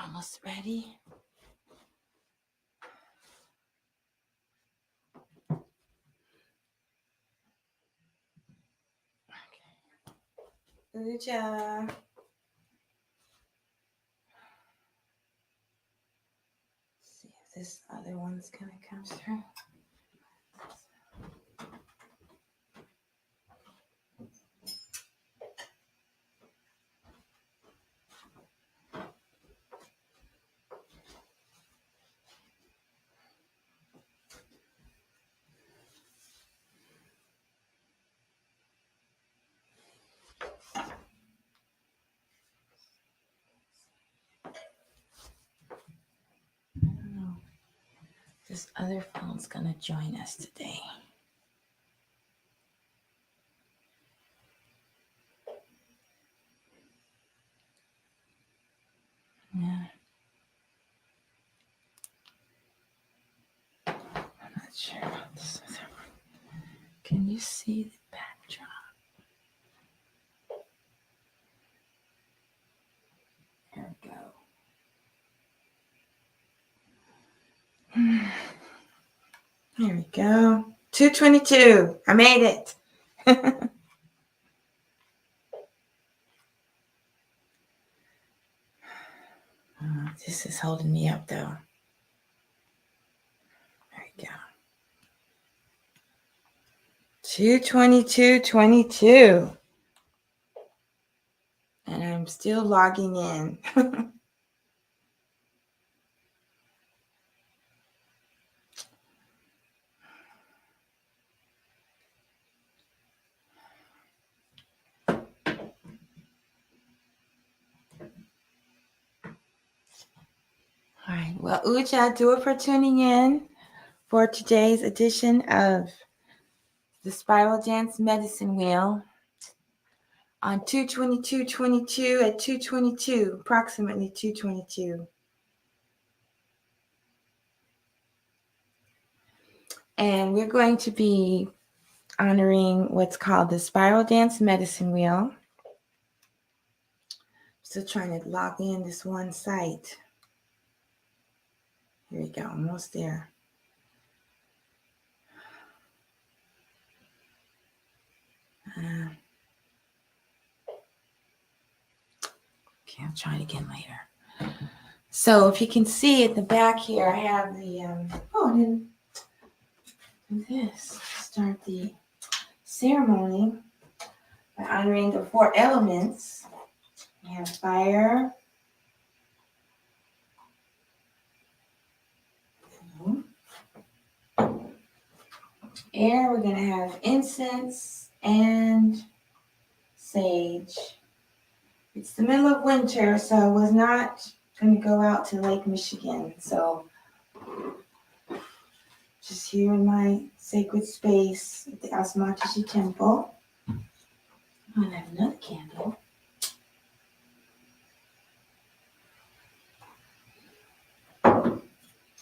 almost ready. Okay. Uja. See if this other one's gonna come through. This other phone's gonna join us today. Yeah. I'm not sure about this other one. Can you see the backdrop? There we go. There we go. 222. I made it. This is holding me up though. There we go. 222.22. And I'm still logging in. All right. Well, Uja, do it for tuning in for today's edition of the Spiral Dance Medicine Wheel on 222.22 at 222, approximately 222. And we're going to be honoring what's called the Spiral Dance Medicine Wheel. Still trying to log in this one site. Here we go, almost there. Okay, I'll try it again later. So if you can see at the back here, I have the, I didn't do this. Start the ceremony by honoring the 4 elements. We have fire, air, we're going to have incense and sage. It's the middle of winter, so I was not going to go out to Lake Michigan. So just here in my sacred space at the Asmatashi Temple. I'm going to have another candle.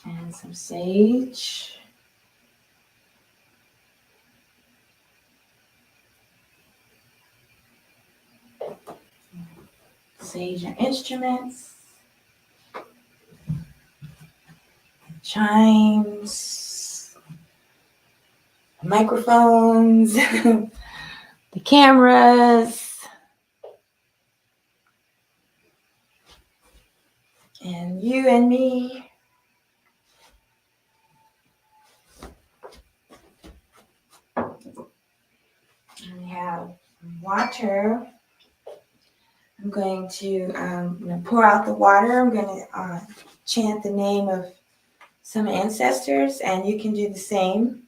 And some sage. Sage and instruments. Chimes. Microphones. The cameras. And you and me. And we have water. I'm going to pour out the water. I'm going to chant the name of some ancestors, and you can do the same.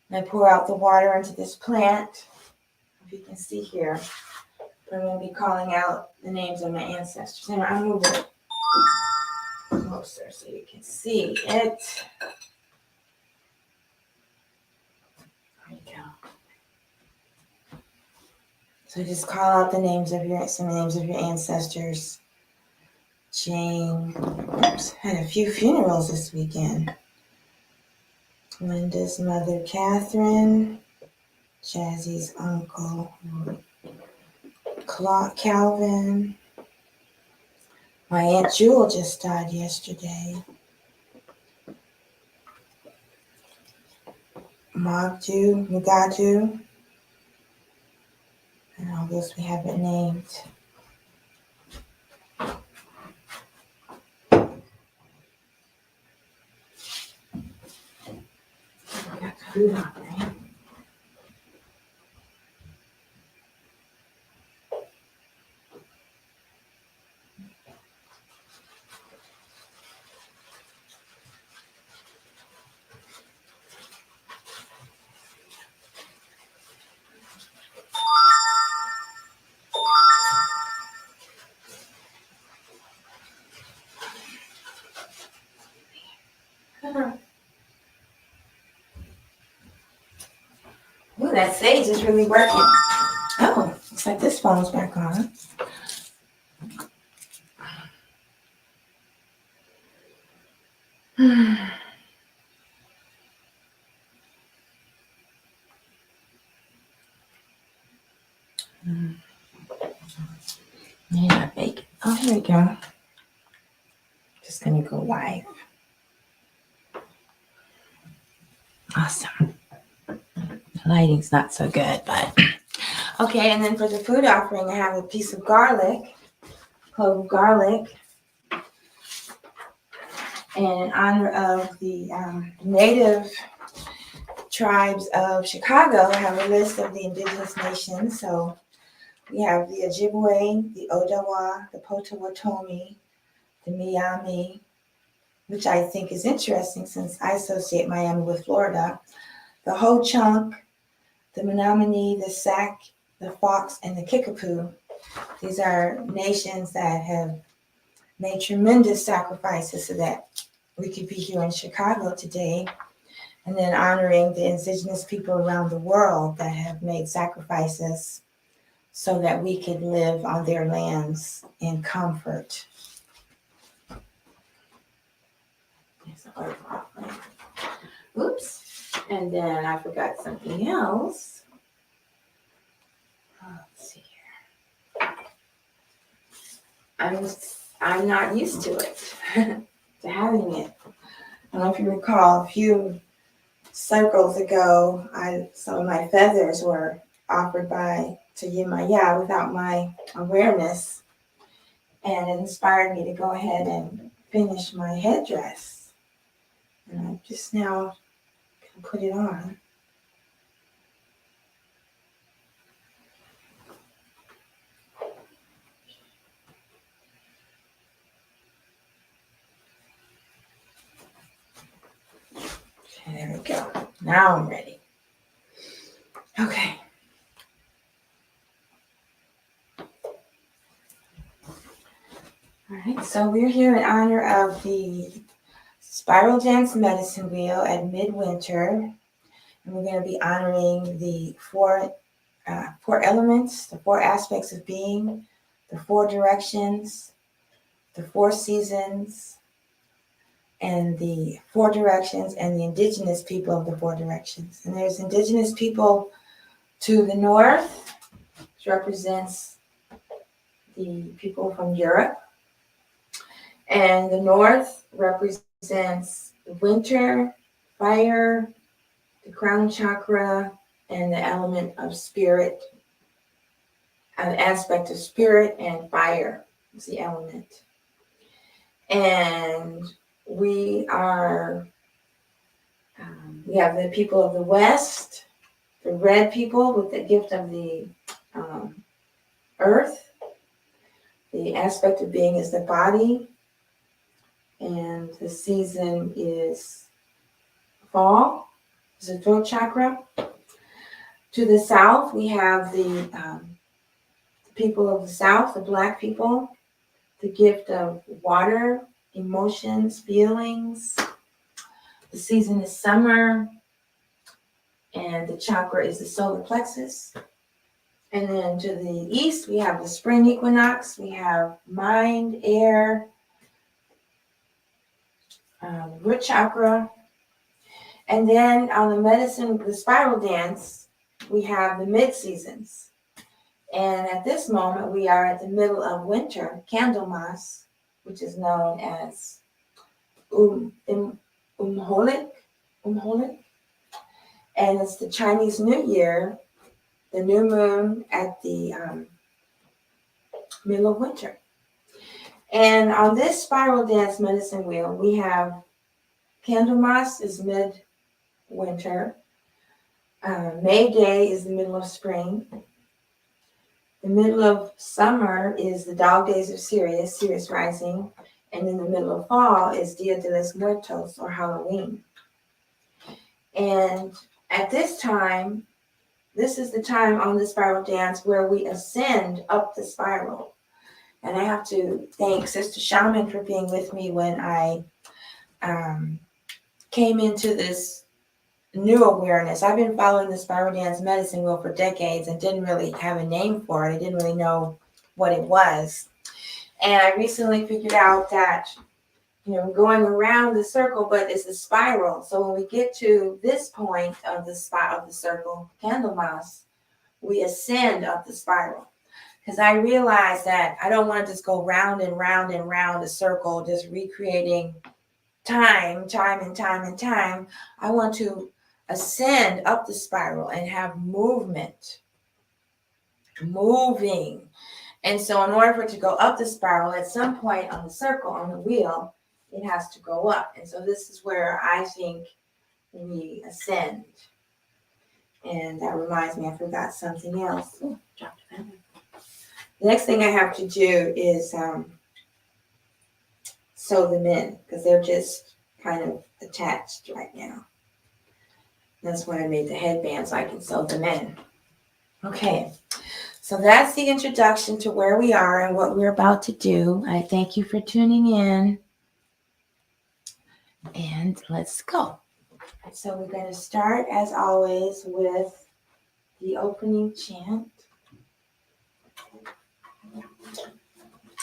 And I pour out the water into this plant. If you can see here, I'm going to be calling out the names of my ancestors. And I'll move it closer so you can see it. There you go. So just call out the names of some names of your ancestors. Jane, had a few funerals this weekend. Linda's mother, Catherine. Jazzy's uncle, Calvin. My Aunt Jewel just died yesterday. Magju, Mugaju, and all those we haven't named. We got the food on, right? Ooh, that sage is really working. Oh, looks like this phone's back on. Yeah, bacon. Oh, here we go. Just gonna go live. Awesome. The lighting's not so good, but okay. And then for the food offering, I have a piece of garlic, clove of garlic, and in honor of the native tribes of Chicago, I have a list of the Indigenous Nations. So we have the Ojibwe, the Odawa, the Potawatomi, the Miami, which I think is interesting since I associate Miami with Florida, the Ho-Chunk, the Menominee, the Sac, the Fox, and the Kickapoo. These are nations that have made tremendous sacrifices so that we could be here in Chicago today. And then honoring the indigenous people around the world that have made sacrifices so that we could live on their lands in comfort. Oops. And then I forgot something else. Let's see here. I'm not used to it, to having it. I don't know if you recall a few circles ago, some of my feathers were offered to Yemaya without my awareness, and it inspired me to go ahead and finish my headdress. And I just now can put it on. Okay, there we go. Now I'm ready. Okay. All right, so we're here in honor of the Spiral Dance Medicine Wheel at midwinter, and we're going to be honoring the four elements, the four aspects of being, the four directions, the four seasons, and the four directions, and the indigenous people of the four directions. And there's indigenous people to the north, which represents the people from Europe. And the north represents winter, fire, the crown chakra, and the element of spirit, an aspect of spirit and fire is the element. And we have the people of the west, the red people with the gift of the earth. The aspect of being is the body, and the season is fall, is the throat chakra. To the south, we have the people of the south, the black people, the gift of water, emotions, feelings. The season is summer, and the chakra is the solar plexus. And then to the east, we have the spring equinox. We have mind, air, root chakra. And then on the spiral dance, we have the mid-seasons. And at this moment, we are at the middle of winter, Candlemas. which is known as Umholik, and it's the Chinese New Year, the new moon at the middle of winter. And on this spiral dance medicine wheel, we have Candlemas is mid-winter, May Day is the middle of spring, the middle of summer is the dog days of Sirius rising, and in the middle of fall is Dia de los Muertos, or Halloween. And at this time, this is the time on the spiral dance where we ascend up the spiral. And I have to thank Sister Shaman for being with me when I came into this new awareness. I've been following the spiral dance medicine wheel for decades and didn't really have a name for it. I didn't really know what it was. And I recently figured out that, going around the circle, but it's a spiral. So when we get to this point of the circle, Candlemas, we ascend up the spiral. Because I realized that I don't want to just go round and round and round a circle, just recreating time. I want to ascend up the spiral and have moving. And so in order for it to go up the spiral, at some point on the circle, on the wheel, it has to go up. And so this is where I think we ascend. And that reminds me, I forgot something else. Oh, dropped a pen. The next thing I have to do is sew them in, because they're just kind of attached right now. That's why I made the headband, so I can sew them in. Okay, so that's the introduction to where we are and what we're about to do. I thank you for tuning in, and let's go. So we're going to start, as always, with the opening chant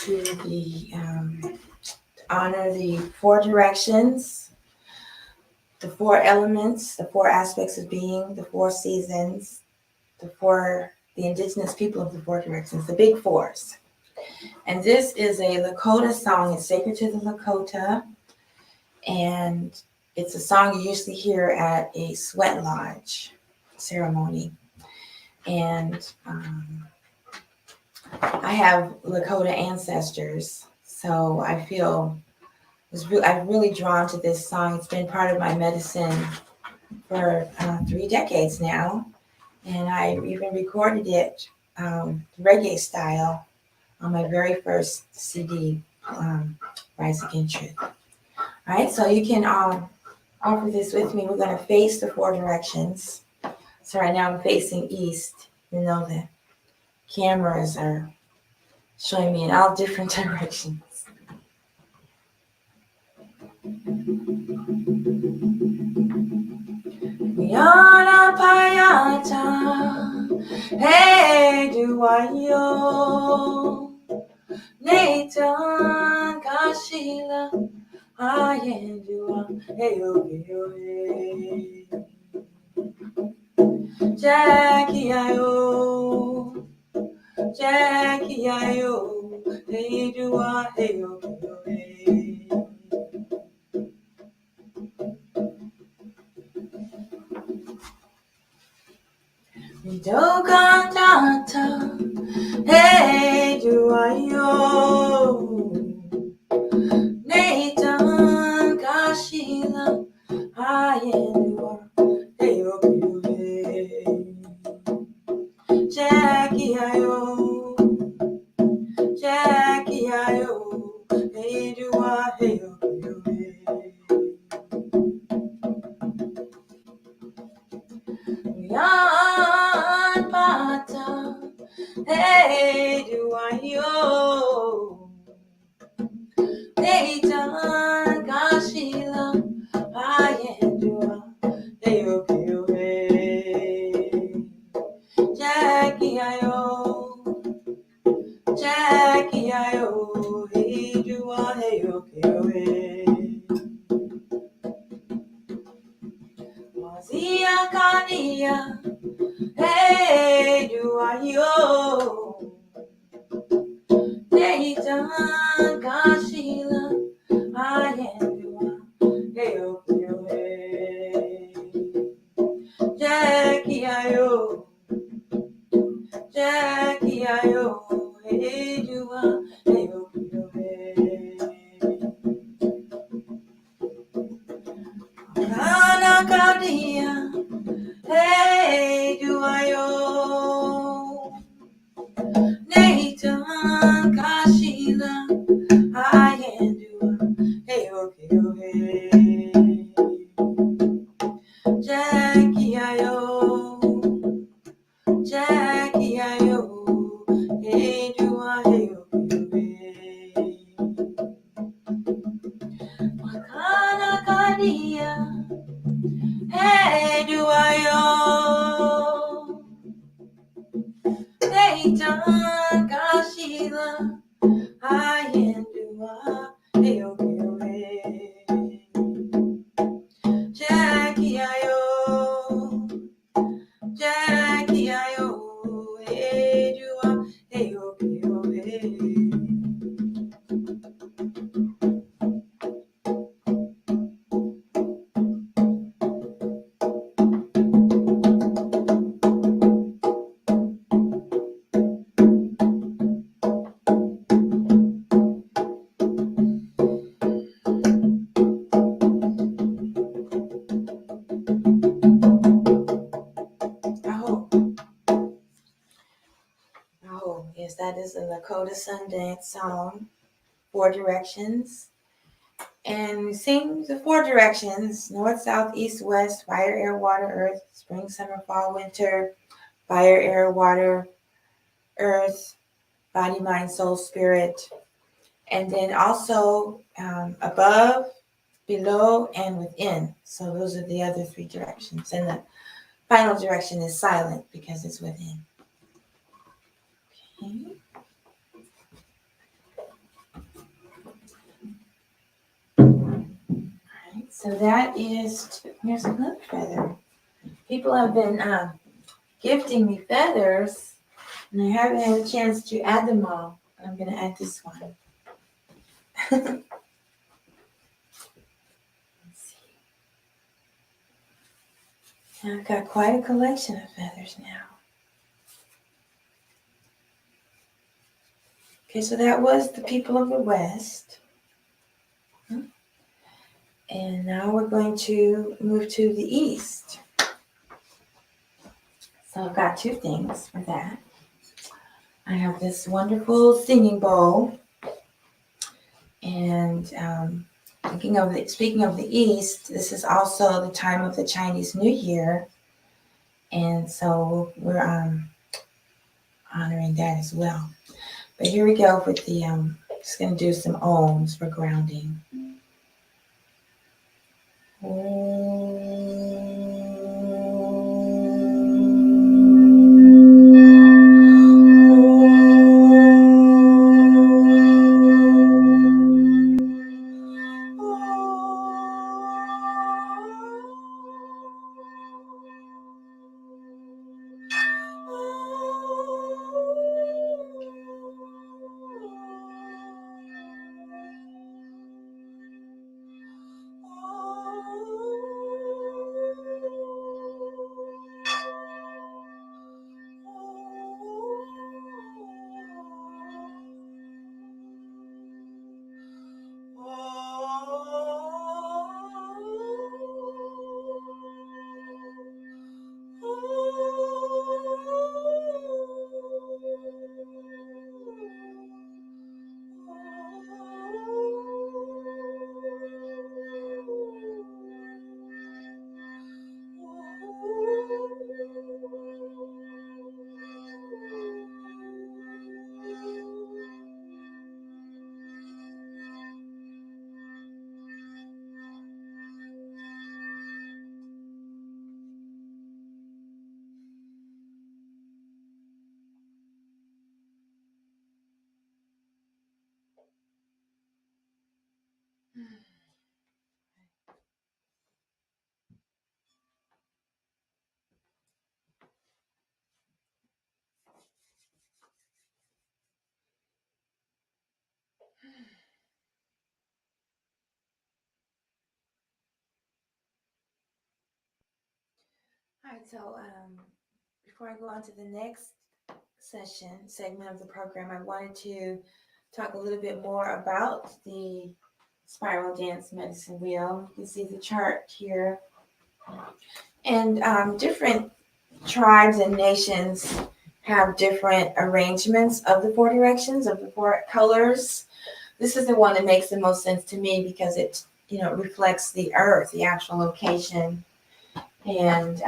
to honor the 4 directions, the 4 elements, the 4 aspects of being, the 4 seasons, the indigenous people of the 4 directions, the big 4s. And this is a Lakota song. It's sacred to the Lakota, and it's a song you usually hear at a sweat lodge ceremony. And I have Lakota ancestors, so I feel I'm really drawn to this song. It's been part of my medicine for 3 decades now, and I even recorded it reggae style on my very first CD, Rise Against Truth. All right, so you can offer this with me. We're going to face the 4 directions. So right now I'm facing east, even though the cameras are showing me in all different directions. Yana Payata, hey, Duayo, Nathan Kashila, Ayendua, hey, hey, Jackie Ayo, hey, Dua, hey, hey. Dogantata, hey, Duayo, Nathan Kashila, Ayendua, hey, hey, Jackie Ayo, hey, Dua, hey, hey. Yan Pata, hey, Duayo, Nathan Kashila, Ayendua, hey, hey, Jackie Ayo, hey, Dua, hey, hey. Wazia Kania, hey, Duayo, Nathan Kashila. Hey, do I yo? Nathan Kashila, I am do. Hey, okay, hey. Jackie, ayo. Jackie, ayo. Hey, do I, hey, okay, hey. Makana Kadia. Hey, do I, yo. Nathan Kashila, I am do. Hey, okay, hey. Jackie, ayo. Jackie, ayo. Hey, do I, hey, okay, hey. Oh, yes, that is a Lakota Sundance song, Four Directions. And we sing the four directions: north, south, east, west, fire, air, water, earth, spring, summer, fall, winter, fire, air, water, earth, body, mind, soul, spirit. And then also above, below, and within. So those are the other three directions. And the final direction is silent because it's within. Okay. Right, so that is, here's another feather. People have been gifting me feathers, and I haven't had a chance to add them all. I'm going to add this one. Let's see. I've got quite a collection of feathers now. Okay, so that was the people of the West. And now we're going to move to the East. So I've got two things for that. I have this wonderful singing bowl. And speaking of the East, this is also the time of the Chinese New Year. And so we're honoring that as well. But here we go with the, just going to do some ohms for grounding. All right, so before I go on to the next segment of the program, I wanted to talk a little bit more about the spiral dance medicine wheel. You can see the chart here. And different tribes and nations have different arrangements of the four directions, of the four colors. This is the one that makes the most sense to me because it, reflects the earth, the actual location. And,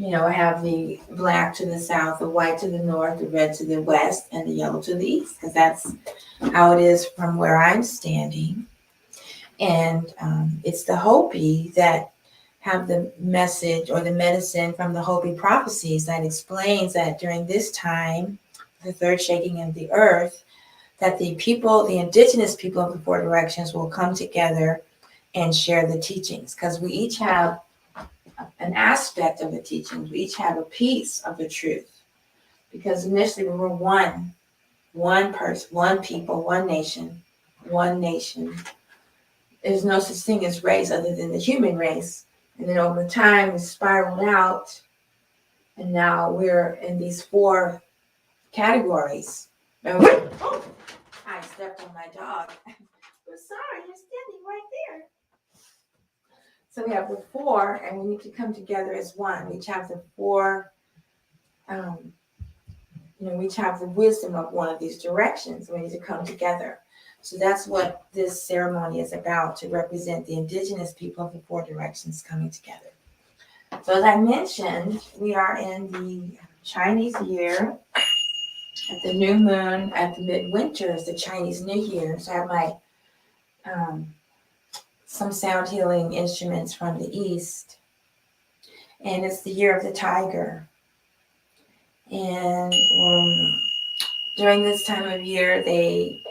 I have the black to the south, the white to the north, the red to the west, and the yellow to the east, because that's how it is from where I'm standing. And it's the Hopi that have the message or the medicine from the Hopi prophecies that explains that during this time, the third shaking of the earth, that the people, the indigenous people of the four directions will come together and share the teachings, because we each have an aspect of the teachings. We each have a piece of the truth, because initially we were one person, one people, one nation, one nation. There's no such thing as race other than the human race. And then over time, we spiraled out, and now we're in these four categories. Oh, I stepped on my dog. I'm sorry, you're standing right there. So we have the four, and we need to come together as one. We each have the four, we each have the wisdom of one of these directions. We need to come together. So that's what this ceremony is about, to represent the indigenous people of the four directions coming together. So as I mentioned, we are in the Chinese year. At the new moon, at the midwinter is the Chinese New Year. So I have my some sound healing instruments from the East. And it's the year of the tiger. And during this time of year, they,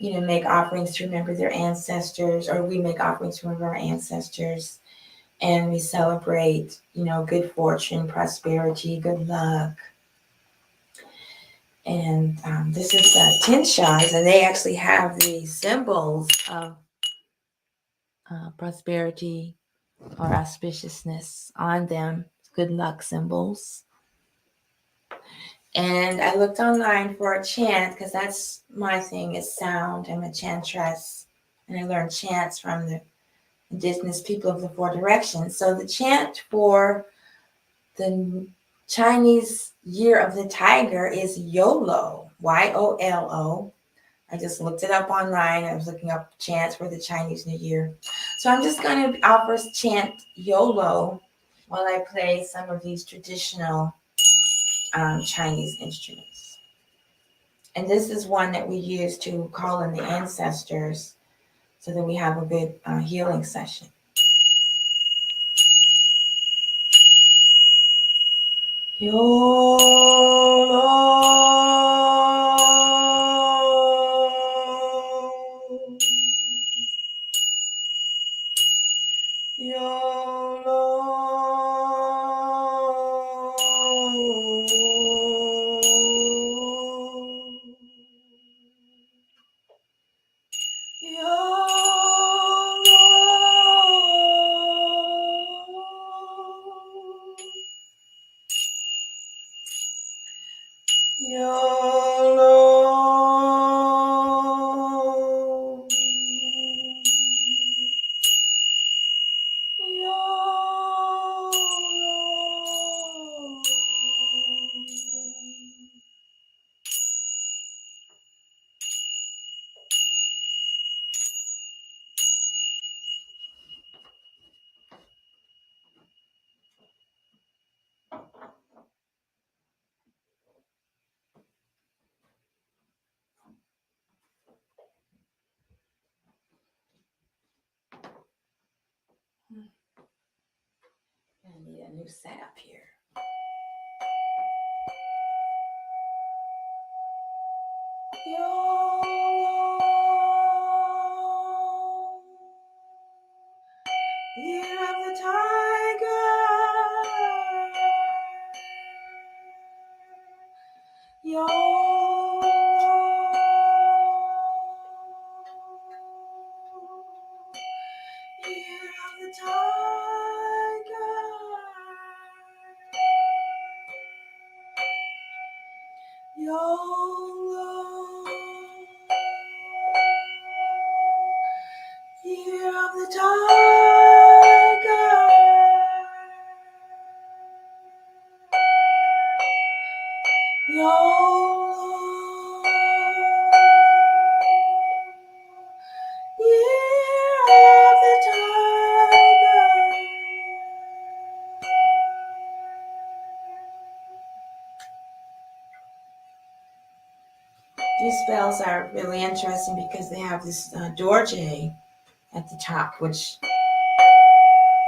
make offerings to remember their ancestors, or we make offerings to remember our ancestors. And we celebrate, good fortune, prosperity, good luck. And this is Tinshas, and they actually have the symbols of prosperity or auspiciousness on them, good luck symbols. And I looked online for a chant, because that's my thing, is sound. I'm a chantress, and I learned chants from the indigenous people of the four directions. So the chant for the Chinese year of the tiger is YOLO, YOLO. I just looked it up online. I was looking up chants for the Chinese New Year. So I'm just going to offer chant YOLO while I play some of these traditional Chinese instruments. And this is one that we use to call in the ancestors so that we have a good healing session. YOLO. I need a new setup here. Year of the tiger. Yo. Year of the tiger. tiger. Year of the tiger. These spells are really interesting because they have this dorje at the top, which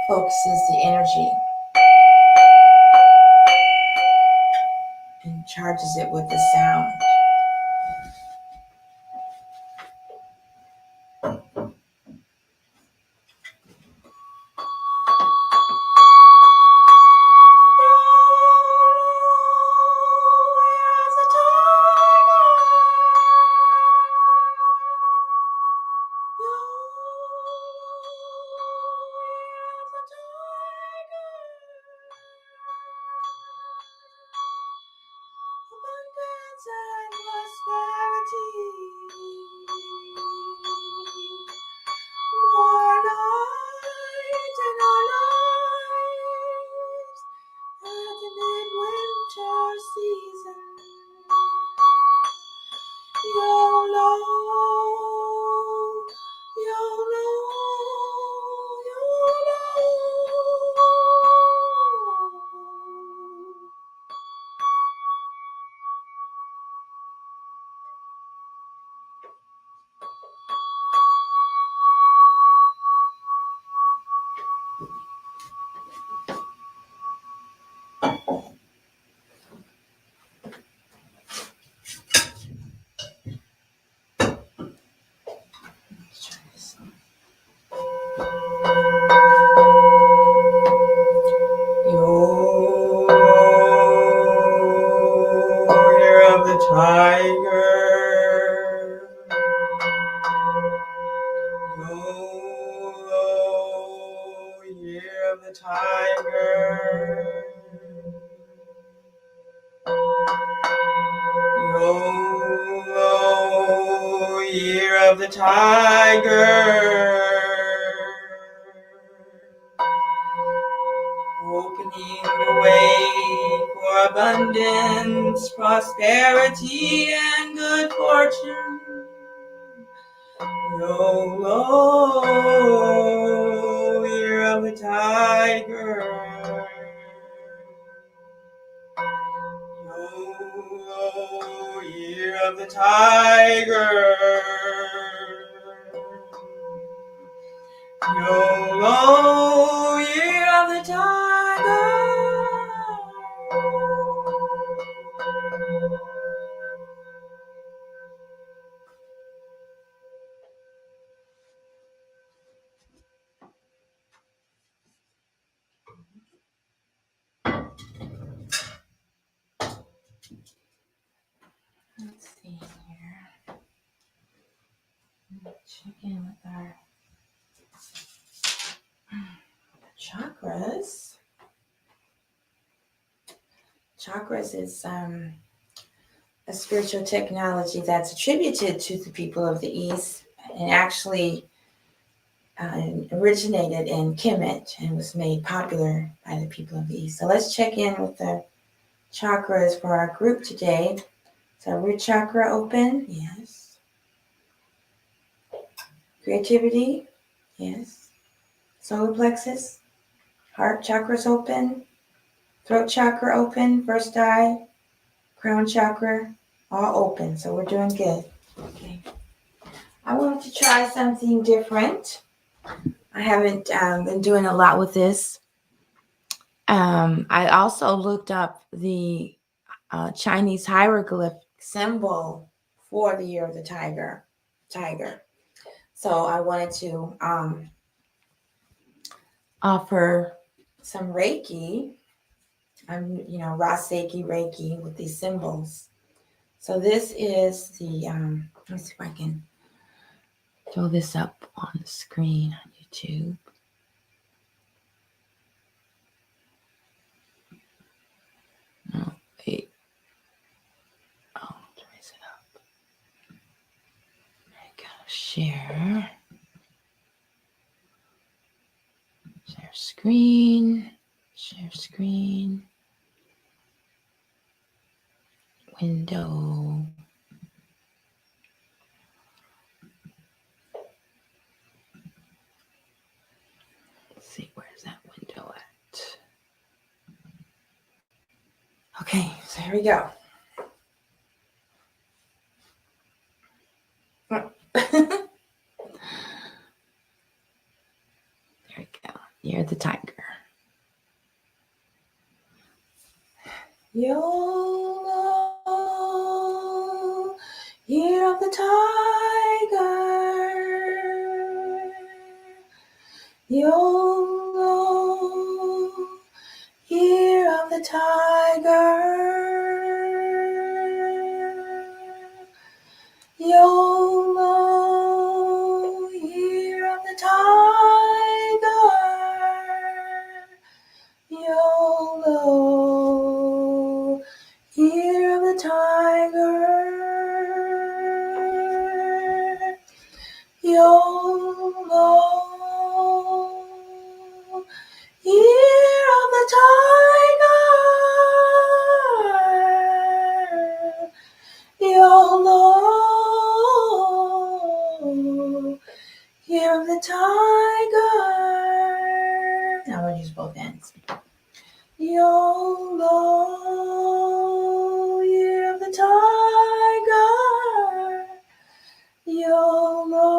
focuses the energy and charges it with the sound. Abundance and prosperity. More light in our lives at the midwinter season. YOLO, YOLO, YOLO. Let's try this one. Year of the tiger. Year of the tiger. Year of the tiger. Opening the way for abundance, prosperity, and good fortune. YOLO, year of the tiger. YOLO, year of the tiger. YOLO, year of the tiger. Let's see here. Check in with our chakras. Chakras is a spiritual technology that's attributed to the people of the East and actually originated in Kemet and was made popular by the people of the East. So let's check in with the chakras for our group today. So root chakra open, yes. Creativity, yes. Solar plexus, heart chakras open, throat chakra open, first eye, crown chakra, all open. So we're doing good. Okay. I wanted to try something different. I haven't been doing a lot with this. I also looked up the Chinese hieroglyph symbol for the year of the tiger. So I wanted to offer some Reiki. Raseki Reiki with these symbols. So this is the, let me see if I can throw this up on the screen on YouTube. No, wait. Oh, raise it up. I gotta share. screen. Share screen. Window. Let's see, where's that window at? Okay, so here we go. There we go. You're the tiger. YOLO, year of the tiger. YOLO, year of the tiger. YOLO, year of the tiger. YOLO, year of the tiger. YOLO, year of the tiger. YOLO, year of the tiger. Now we'll use both ends. YOLO, year of the tiger. YOLO,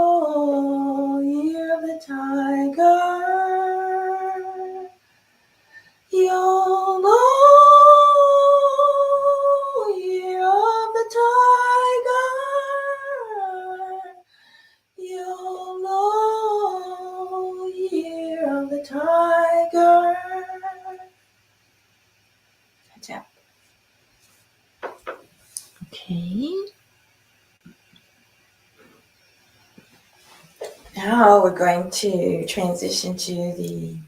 year of the tiger. YOLO, year of the tiger. YOLO, year of the tiger. Tap. Okay. Now we're going to transition to the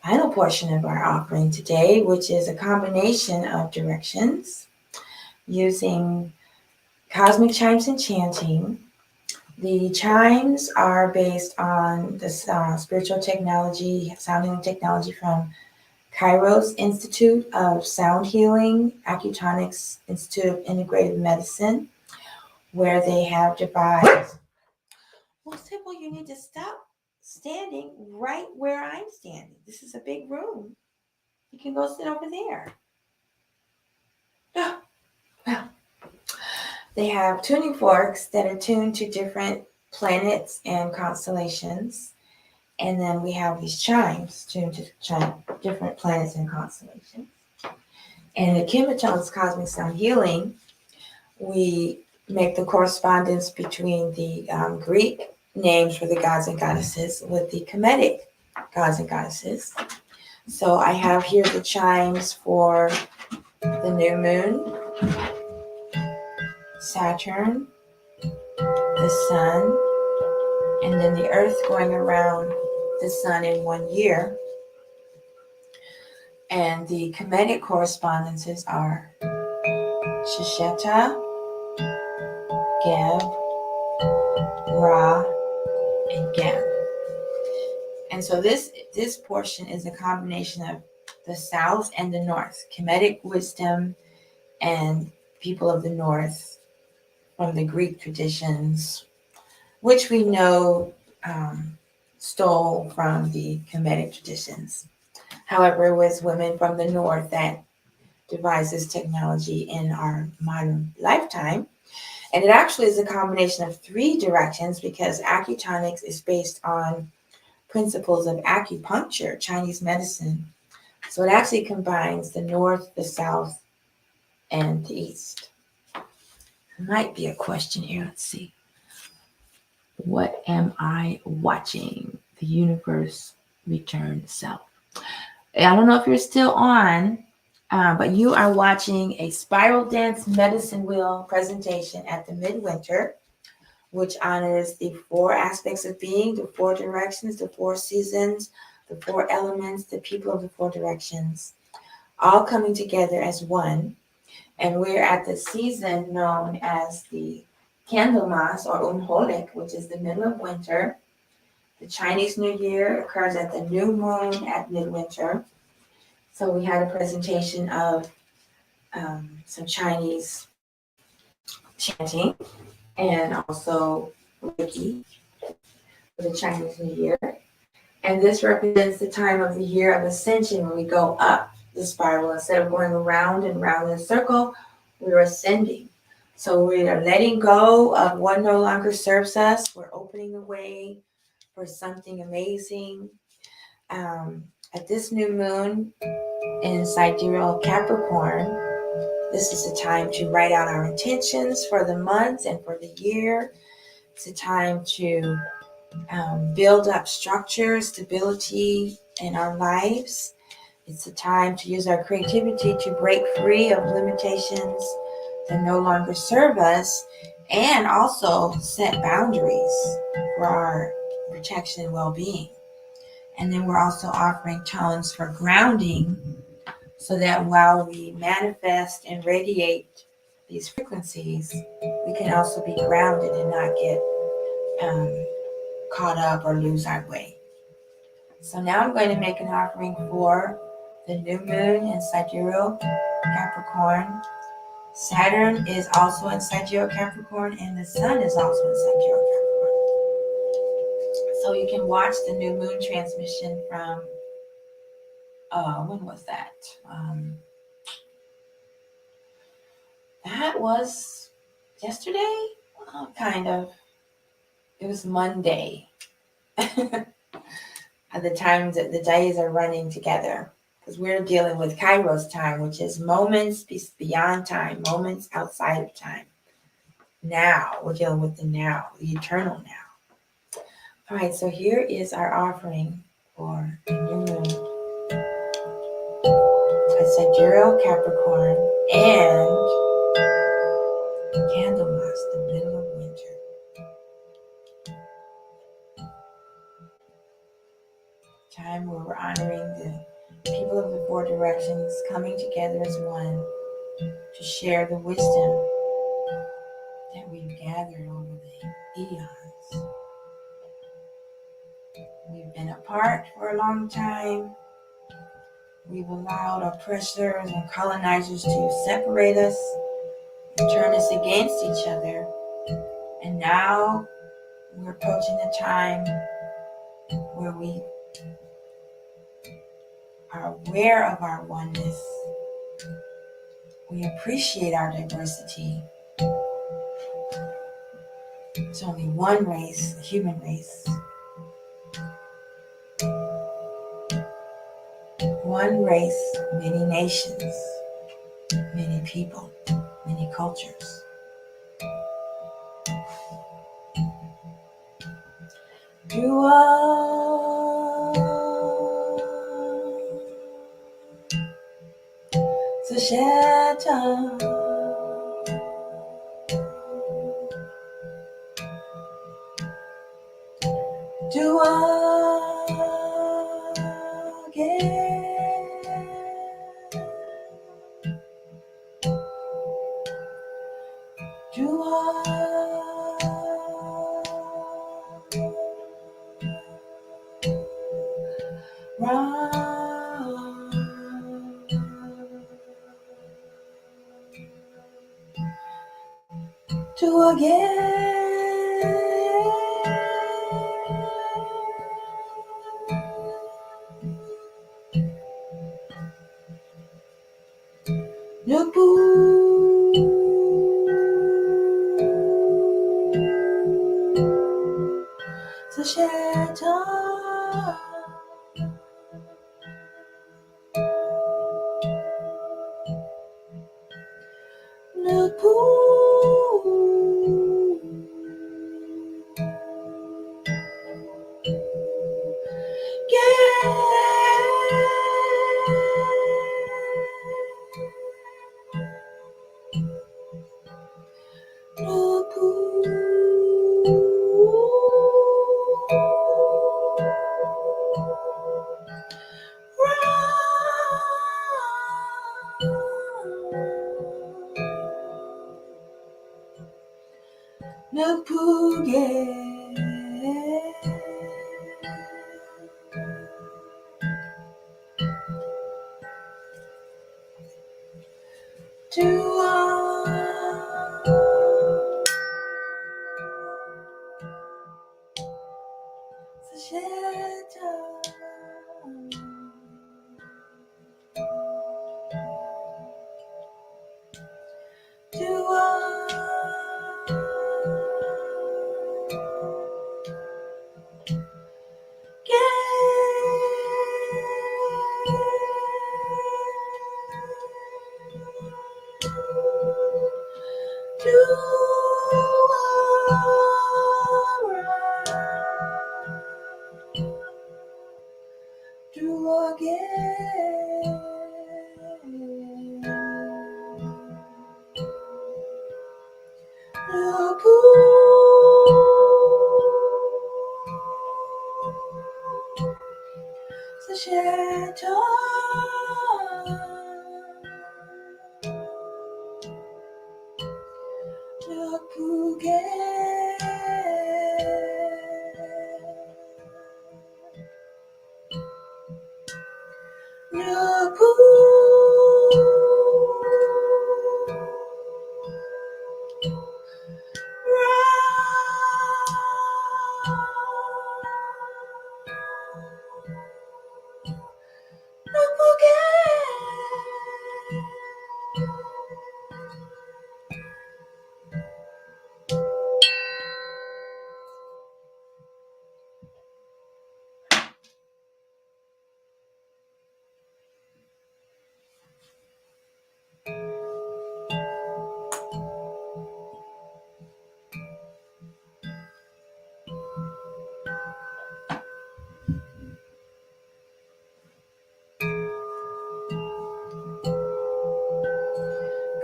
final portion of our offering today, which is a combination of directions using cosmic chimes and chanting. The chimes are based on the spiritual technology, sound healing technology from Cairo's Institute of Sound Healing, Acutonics Institute of Integrative Medicine, where they have devised. Well, Sybil, you need to stop standing right where I'm standing. This is a big room. You can go sit over there. Oh, well, they have tuning forks that are tuned to different planets and constellations. And then we have these chimes tuned to different planets and constellations. And in Kimberton's Cosmic Sound Healing, we make the correspondence between the Greek names for the gods and goddesses with the Kemetic gods and goddesses. So I have here the chimes for the new moon, Saturn, the sun, and then the earth going around the sun in 1 year. And the Kemetic correspondences are Shisheta, Geb, Ra, and Geb. And so this portion is a combination of the South and the North, Kemetic wisdom and people of the North from the Greek traditions, which we know stole from the Kemetic traditions. However, it was women from the North that devised this technology in our modern lifetime. And it actually is a combination of 3 directions because acutonics is based on principles of acupuncture, Chinese medicine. So it actually combines the North, the South, and the East. There might be a question here. Let's see. What am I watching? The Universe Return Self. I don't know if you're still on, but you are watching a Spiral Dance Medicine Wheel presentation at the Midwinter, which honors the 4 aspects of being, the 4 directions, the 4 seasons, the 4 elements, the people of the 4 directions, all coming together as one. And we're at the season known as the Candlemas or Unholik, which is the middle of winter, The Chinese New Year occurs at the new moon at midwinter. So we had a presentation of some Chinese chanting and also Reiki for the Chinese New Year. And this represents the time of the year of ascension when we go up the spiral. Instead of going around and around in a circle, we're ascending. So we are letting go of what no longer serves us. We're opening the way for something amazing. At this new moon in sidereal Capricorn, this is a time to write out our intentions for the month and for the year. It's a time to build up structure, stability in our lives. It's a time to use our creativity to break free of limitations that no longer serve us, and also set boundaries for our protection and well-being. And then we're also offering tones for grounding so that while we manifest and radiate these frequencies, we can also be grounded and not get caught up or lose our way. So now I'm going to make an offering for the new moon in sidereal Capricorn. Saturn is also in sidereal Capricorn, and the sun is also in sidereal Capricorn. So you can watch the new moon transmission from, when was that? That was yesterday? Kind of. It was Monday. At the times that the days are running together, because we're dealing with Kairos time, which is moments beyond time, moments outside of time. Now, we're dealing with the now, the eternal now. All right, so here is our offering for the new moon, a sidereal Capricorn, and Candlemas, the middle of winter. Time where we're honoring the people of the four directions coming together as one to share the wisdom that we've gathered over the eons. We've been apart for a long time. We've allowed oppressors and colonizers to separate us and turn us against each other. And now we're approaching the time where we are aware of our oneness. We appreciate our diversity. It's only one race, the human race. One race, many nations, many people, many cultures. Dua Sasheta Dua Do again. Nubu. Sasheta. Nubu. Napuge shelter. To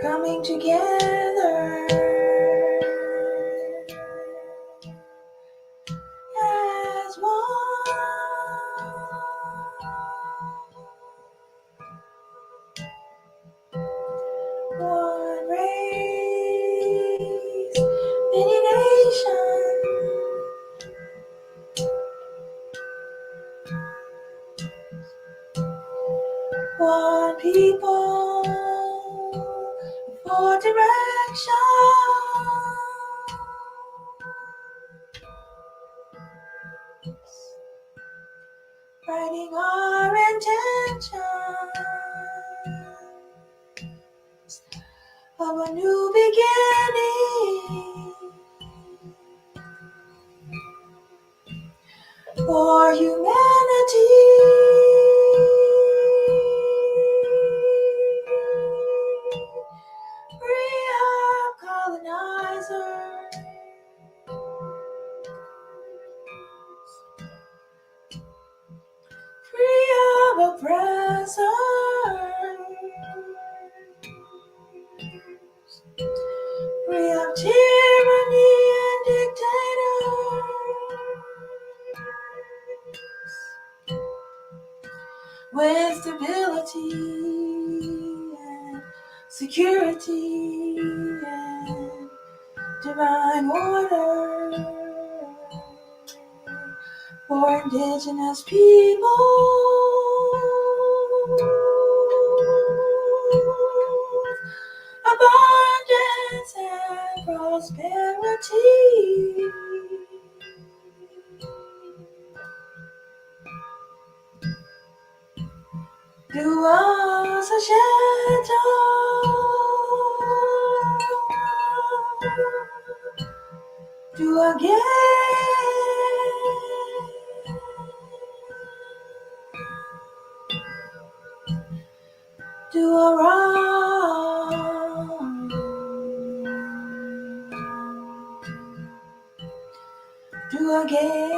coming together as one race, many nations, one people, for direction. Writing our intentions of a new beginning for humanity. Free of colonizers, free of oppressors, free of tyranny and dictators, with stability and security and divine order for indigenous peoples, abundance and prosperity. Do us a shelter. Do again. Do around. Do again.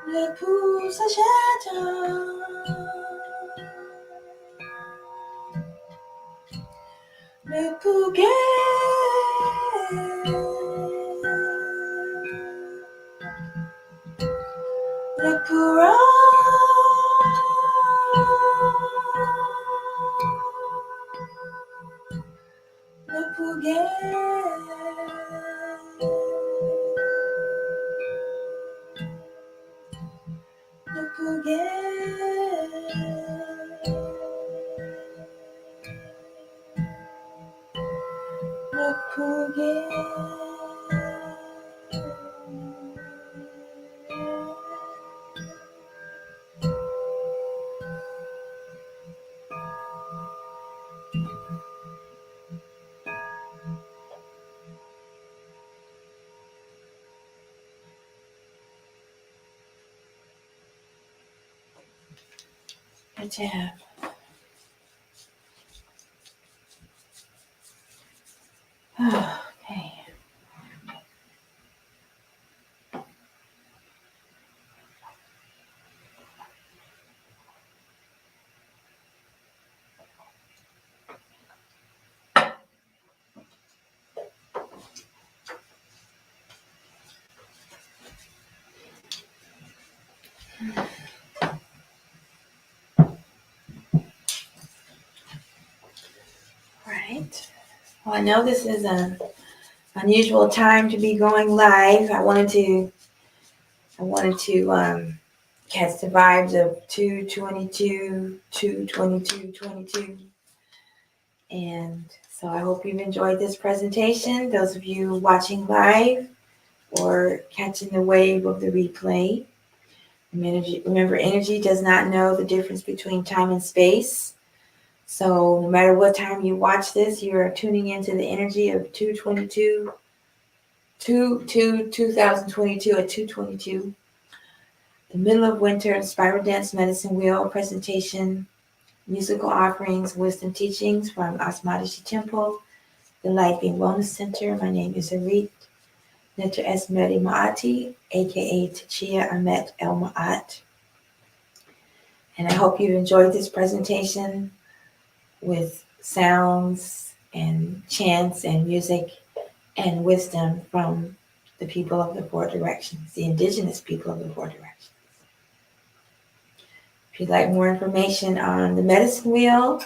Le pousse a shelter. Le pouget. Le pourra. Le pouget. Le pouget. Le Good job. Okay. Right. Well, I know this is an unusual time to be going live. I wanted to catch the vibes of 222, 222, 22. And so I hope you've enjoyed this presentation. Those of you watching live or catching the wave of the replay. Remember, energy does not know the difference between time and space. So no matter what time you watch this, you are tuning into the energy of 2022 at 222. The middle of winter spiral dance medicine wheel presentation, musical offerings, wisdom teachings from Asmadishi Temple, the Light Being Wellness Center. My name is Arit Netter Esmeri Maati, aka Tachia Amet El Maat. And I hope you've enjoyed this presentation with sounds and chants and music and wisdom from the people of the four directions, the indigenous people of the four directions. If you'd like more information on the medicine wheel,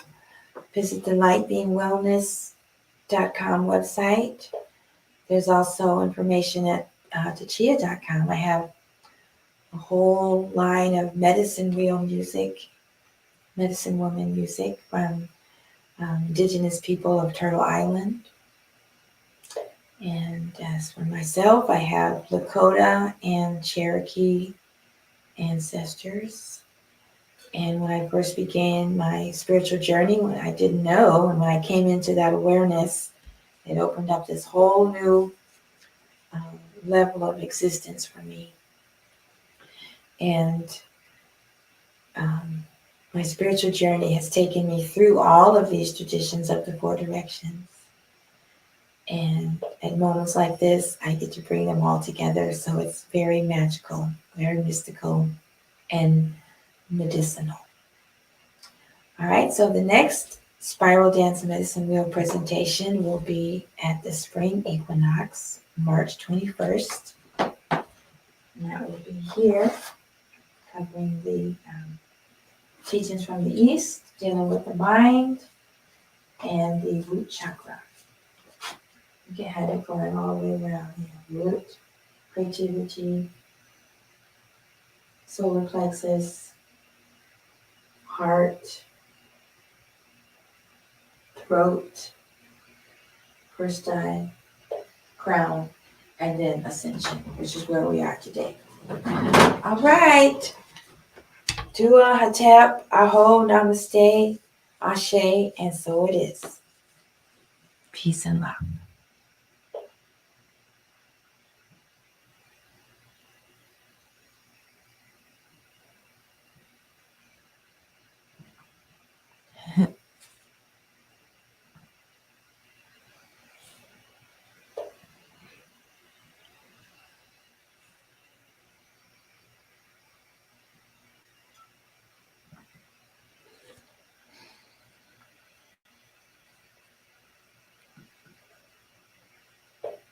visit the lightbeingwellness.com website. There's also information at tachia.com. I have a whole line of medicine wheel music, medicine woman music from indigenous people of Turtle Island. And as for myself, I have Lakota and Cherokee ancestors. And when I first began my spiritual journey, when I didn't know, and when I came into that awareness, it opened up this whole new level of existence for me. And my spiritual journey has taken me through all of these traditions of the four directions. And at moments like this, I get to bring them all together. So it's very magical, very mystical, and medicinal. All right, so the next Spiral Dance Medicine Wheel presentation will be at the spring equinox, March 21st. And that will be here, covering the teachings from the East, dealing with the mind and the root chakra. You can have it going all the way around here. Root, creativity, solar plexus, heart, throat, first eye, crown, and then ascension, which is where we are today. All right. Dua, Hatep, Aho, Namaste, Ashe, and so it is. Peace and love.